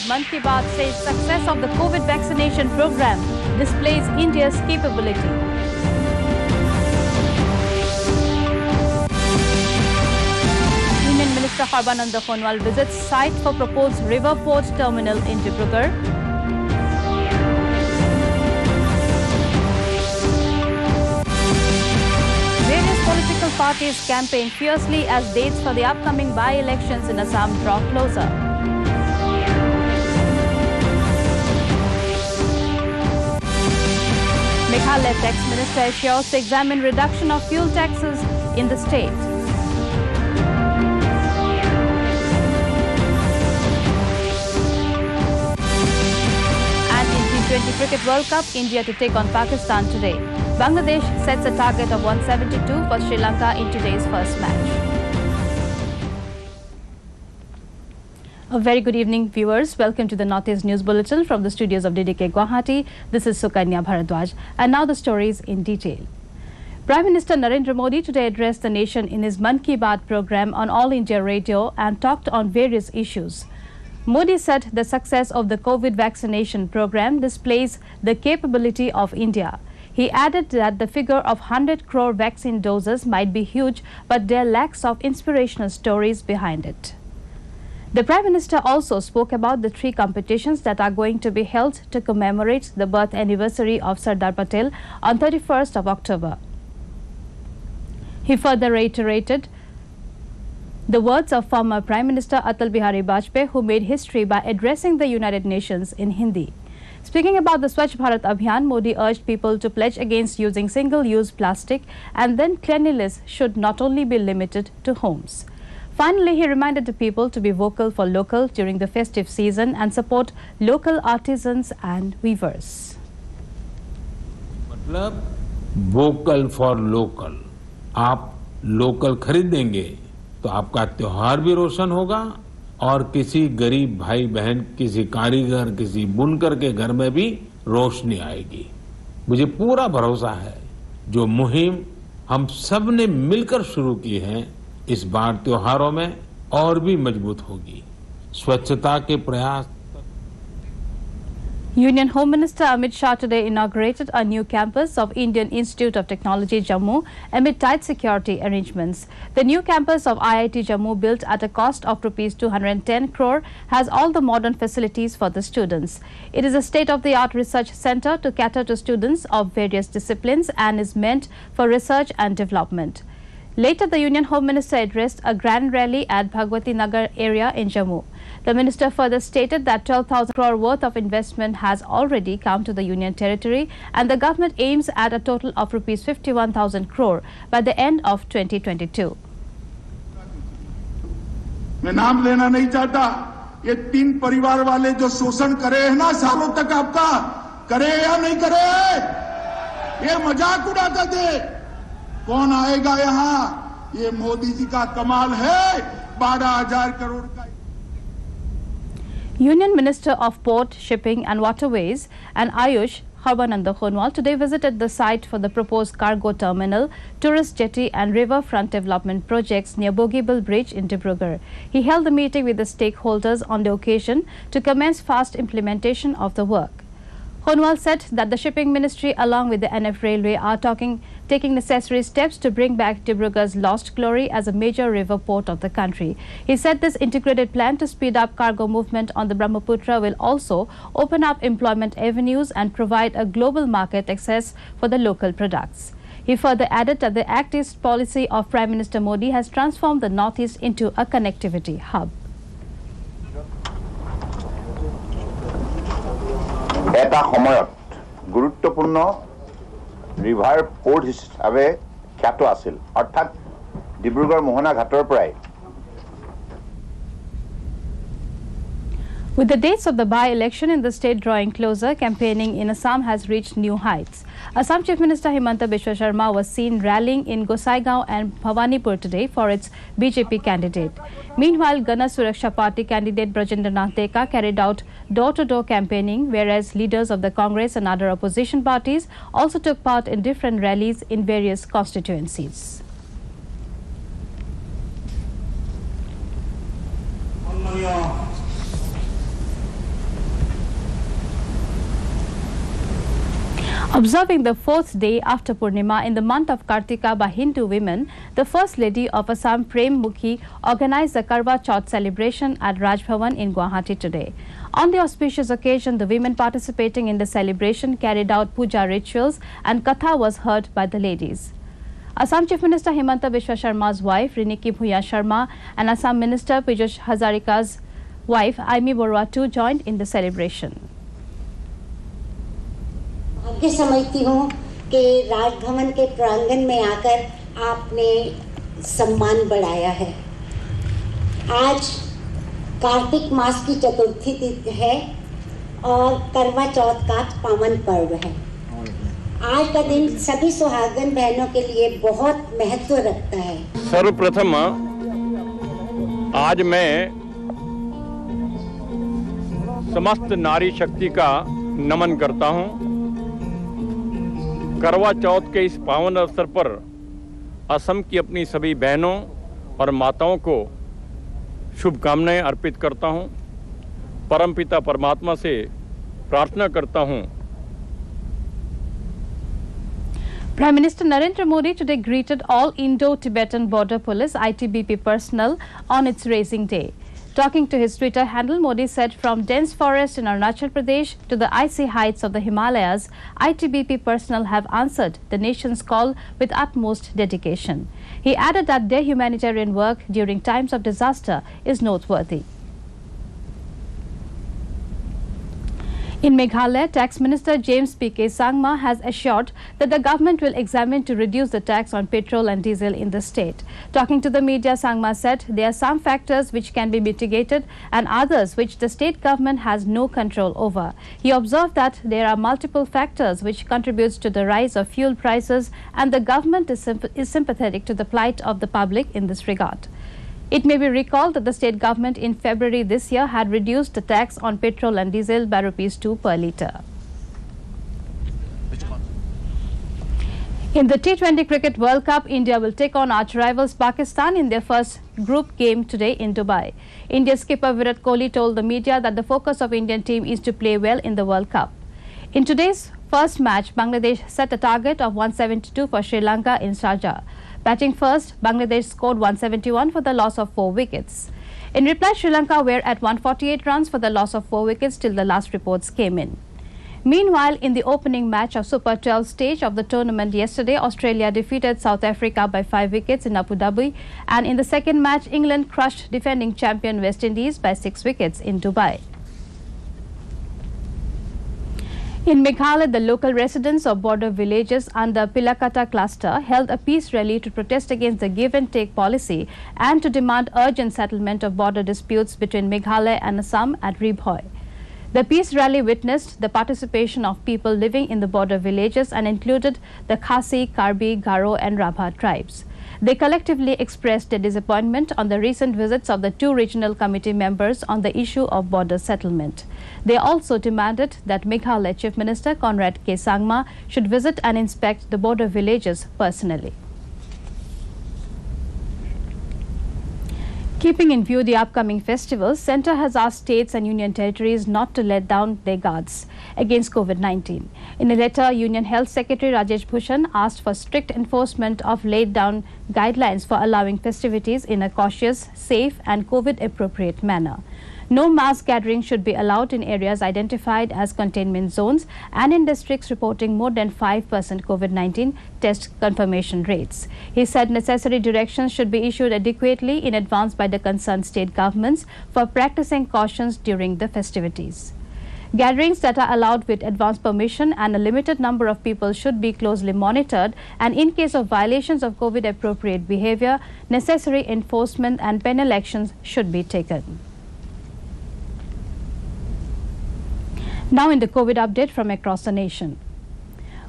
his Mann Ki Baat says success of the COVID vaccination program displays India's capability. Union Minister Karba Chat visits site for proposed river port terminal in Debrugarh. Various political parties campaign fiercely as dates for the upcoming by-elections in Assam draw closer. Meghalaya Tax Minister assures to examine reduction of fuel taxes in the state. And in T20 Cricket World Cup, India to take on Pakistan today. Bangladesh sets a target of 172 for Sri Lanka in today's first match. A very good evening, viewers. Welcome to the Northeast News Bulletin from the studios of DDK Guwahati. This is Sukanya Bharadwaj. And now the stories in detail. Prime Minister Narendra Modi today addressed the nation in his Mann Ki Baat program on All India Radio and talked on various issues. Modi said the success of the COVID vaccination program displays the capability of India. He added that the figure of 100 crore vaccine doses might be huge, but there lacks of inspirational stories behind it. The Prime Minister also spoke about the 3 competitions that are going to be held to commemorate the birth anniversary of Sardar Patel on 31st of October. He further reiterated the words of former Prime Minister Atal Bihari Vajpayee, who made history by addressing the United Nations in Hindi. Speaking about the Swachh Bharat Abhiyan, Modi urged people to pledge against using single-use plastic, and then cleanliness should not only be limited to homes. Finally, he reminded the people to be vocal for local during the festive season and support local artisans and weavers. मतलब vocal for local, आप local खरीदेंगे तो आपका त्योहार भी रोशन होगा और किसी गरीब भाई बहन, किसी कारीगर, किसी बुनकर के घर में भी रोशनी आएगी। मुझे पूरा भरोसा है जो मुहिम हम सब ने मिलकर शुरू की है, इस बार त्योहारों में और भी मजबूत होगी। स्वच्छता के प्रयास। Union Home Minister Amit Shah today inaugurated a new campus of Indian Institute of Technology Jammu amid tight security arrangements. The new campus of IIT Jammu, built at a cost of Rs 210 crore, has all the modern facilities for the students. It is a state-of-the-art research center to cater to students of various disciplines and is meant for research and development. Later, the Union Home Minister addressed a grand rally at Bhagwati Nagar area in Jammu. The minister further stated that 12,000 crore worth of investment has already come to the Union territory, and the government aims at a total of Rs 51,000 crore by the end of 2022. मैं नाम लेना नहीं चाहता, ये 3 परिवार वाले जो शोषण करे हैं ना सालों तक, आपका करे या नहीं करे, ये मजाक उड़ाता थे। कौन आएगा यहाँ? ये मोदी जी का कमाल है, 12,000 करोड़ का। Union Minister of Port, Shipping and Waterways and Ayush, Kharba today visited the site for the proposed cargo terminal, tourist jetty and riverfront development projects near Bogibal Bridge in Debrugarh. He held the meeting with the stakeholders on the occasion to commence fast implementation of the work. Khonwal said that the Shipping Ministry along with the NF Railway are taking necessary steps to bring back Debrugarh's lost glory as a major river port of the country. He said this integrated plan to speed up cargo movement on the Brahmaputra will also open up employment avenues and provide a global market access for the local products. He further added that the Act East policy of Prime Minister Modi has transformed the Northeast into a connectivity hub. এটা সময়ত গুৰুত্বপূৰ্ণ river port হিচাপে খ্যাত আছিল, অৰ্থাৎ ডিব্ৰুগড় মোহনা ঘাটৰ পৰাই। With the dates of the by-election in the state drawing closer, campaigning in Assam has reached new heights. Assam Chief Minister Himanta Biswa Sharma was seen rallying in Gosaigao and Bhawanipur today for its BJP candidate. Meanwhile, Gana Suraksha Party candidate Brajendranath Teka carried out door-to-door campaigning, whereas leaders of the Congress and other opposition parties also took part in different rallies in various constituencies. Observing the fourth day after Purnima in the month of Kartika by Hindu women, the First Lady of Assam, Prem Mukhi, organized the Karba Chat celebration at Raj Bhavan in Guwahati today. On the auspicious occasion, the women participating in the celebration carried out puja rituals and katha was heard by the ladies. Assam Chief Minister Himanta Biswa Sharma's wife, Riniki Bhuya Sharma, and Assam Minister Piyush Hazarika's wife, Aimi Borua too joined in the celebration. भाग्य समझती हूँ कि राजभवन के प्रांगण में आकर आपने सम्मान बढ़ाया है। आज कार्तिक मास की चतुर्थी है और करवा चौथ का पावन पर्व है। आज का दिन सभी सुहागन बहनों के लिए बहुत महत्व रखता है। सर्वप्रथम आज मैं समस्त नारी शक्ति का नमन करता हूं। करवा चौथ के इस पावन अवसर पर असम की अपनी सभी बहनों और माताओं को शुभकामनाएं अर्पित करता हूं। परमपिता परमात्मा से प्रार्थना करता हूं। Prime Minister Narendra Modi today greeted all Indo-Tibetan Border Police ITBP personnel on its raising day. Talking to his Twitter handle, Modi said from dense forest in Arunachal Pradesh to the icy heights of the Himalayas, ITBP personnel have answered the nation's call with utmost dedication. He added that their humanitarian work during times of disaster is noteworthy. In Meghalaya, Tax Minister James P.K. Sangma has assured that the government will examine to reduce the tax on petrol and diesel in the state. Talking to the media, Sangma said there are some factors which can be mitigated and others which the state government has no control over. He observed that there are multiple factors which contributes to the rise of fuel prices and the government is sympathetic to the plight of the public in this regard. It may be recalled that the state government in February this year had reduced the tax on petrol and diesel by ₹2 per litre. In the T20 Cricket World Cup, India will take on arch rivals Pakistan in their first group game today in Dubai. India skipper Virat Kohli told the media that the focus of Indian team is to play well in the World Cup. In today's first match, Bangladesh set a target of 172 for Sri Lanka in Sharjah. Batting first, Bangladesh scored 171 for the loss of 4 wickets. In reply, Sri Lanka were at 148 runs for the loss of 4 wickets till the last reports came in. Meanwhile, in the opening match of Super 12 stage of the tournament yesterday, Australia defeated South Africa by 5 wickets in Abu Dhabi, and in the second match, England crushed defending champion West Indies by 6 wickets in Dubai. In Meghalaya, the local residents of border villages under Pilakata cluster held a peace rally to protest against the give-and-take policy and to demand urgent settlement of border disputes between Meghalaya and Assam at Ribhoi. The peace rally witnessed the participation of people living in the border villages and included the Khasi, Karbi, Garo and Rabha tribes. They collectively expressed their disappointment on the recent visits of the 2 regional committee members on the issue of border settlement. They also demanded that Meghalaya Chief Minister Conrad K. Sangma should visit and inspect the border villages personally. Keeping in view the upcoming festivals, Centre has asked states and union territories not to let down their guards against COVID-19. In a letter, Union Health Secretary Rajesh Bhushan asked for strict enforcement of laid down guidelines for allowing festivities in a cautious, safe and COVID-appropriate manner. No mass gathering should be allowed in areas identified as containment zones and in districts reporting more than 5% COVID-19 test confirmation rates. He said necessary directions should be issued adequately in advance by the concerned state governments for practicing cautions during the festivities. Gatherings that are allowed with advance permission and a limited number of people should be closely monitored, and in case of violations of COVID-appropriate behavior, necessary enforcement and penal actions should be taken. Now in the COVID update from across the nation.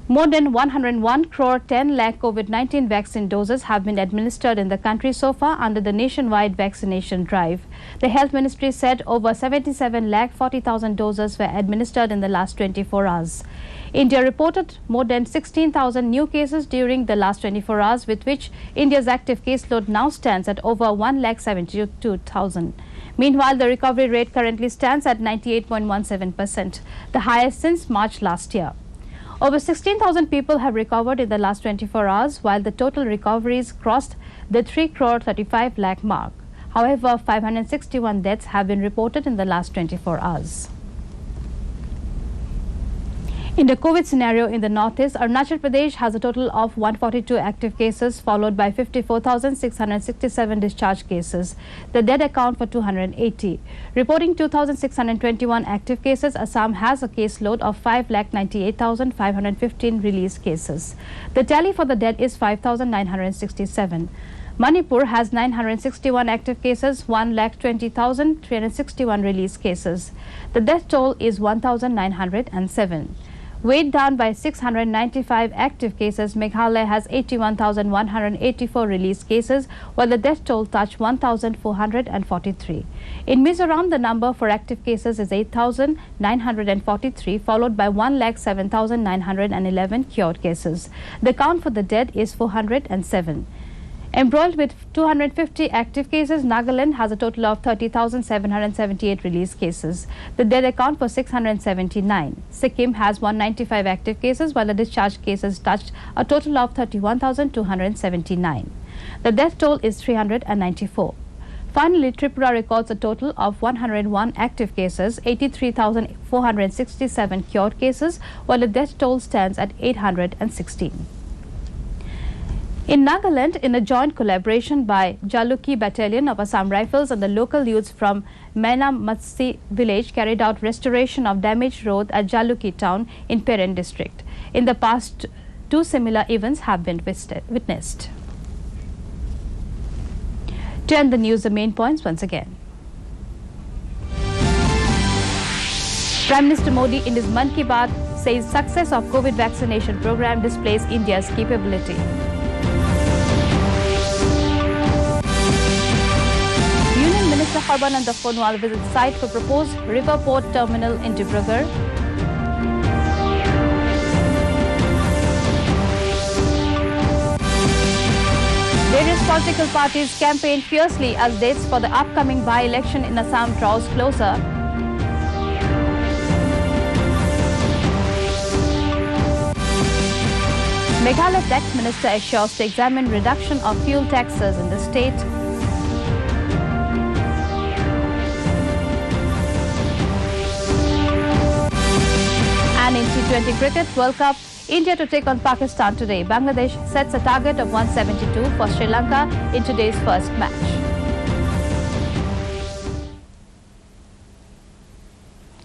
More than 101 crore 10 lakh COVID-19 vaccine doses have been administered in the country so far under the nationwide vaccination drive. The Health Ministry said over 77 lakh 40,000 doses were administered in the last 24 hours. India reported more than 16,000 new cases during the last 24 hours, with which India's active caseload now stands at over 1,72,000. Meanwhile, the recovery rate currently stands at 98.17%, the highest since March last year. Over 16,000 people have recovered in the last 24 hours, while the total recoveries crossed the 3 crore 35 lakh mark. However, 561 deaths have been reported in the last 24 hours. In the COVID scenario in the northeast, Arunachal Pradesh has a total of 142 active cases, followed by 54,667 discharged cases. The dead account for 280. Reporting 2,621 active cases, Assam has a caseload of 5,98,515 released cases. The tally for the dead is 5,967. Manipur has 961 active cases, 1,20,361 released cases. The death toll is 1,907. Weighed down by 695 active cases, Meghalaya has 81,184 released cases, while the death toll touched 1,443. In Mizoram, the number for active cases is 8,943, followed by 1,07,911 cured cases. The count for the dead is 407. Embroiled with 250 active cases, Nagaland has a total of 30,778 released cases. The dead account for 679. Sikkim has 195 active cases, while the discharged cases touched a total of 31,279. The death toll is 394. Finally, Tripura records a total of 101 active cases, 83,467 cured cases, while the death toll stands at 816. In Nagaland, in a joint collaboration by Jaluki Battalion of Assam Rifles and the local youths from Menamatsi village carried out restoration of damaged road at Jaluki town in Peren district. In the past, 2 similar events have been witnessed. To end the news, the main points once again. Prime Minister Modi in his Mann Ki Baat says success of COVID vaccination program displays India's capability. Minister Karba Chat visits site for proposed river port terminal in Debrugarh. Various political parties campaign fiercely as dates for the upcoming by-election in Assam draws closer. Meghalaya Tax Minister assures to examine reduction of fuel taxes in the state. And in T20 Cricket World Cup, India to take on Pakistan today. Bangladesh sets a target of 172 for Sri Lanka in today's first match.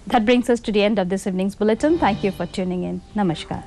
That brings us to the end of this evening's bulletin. Thank you for tuning in. Namaskar.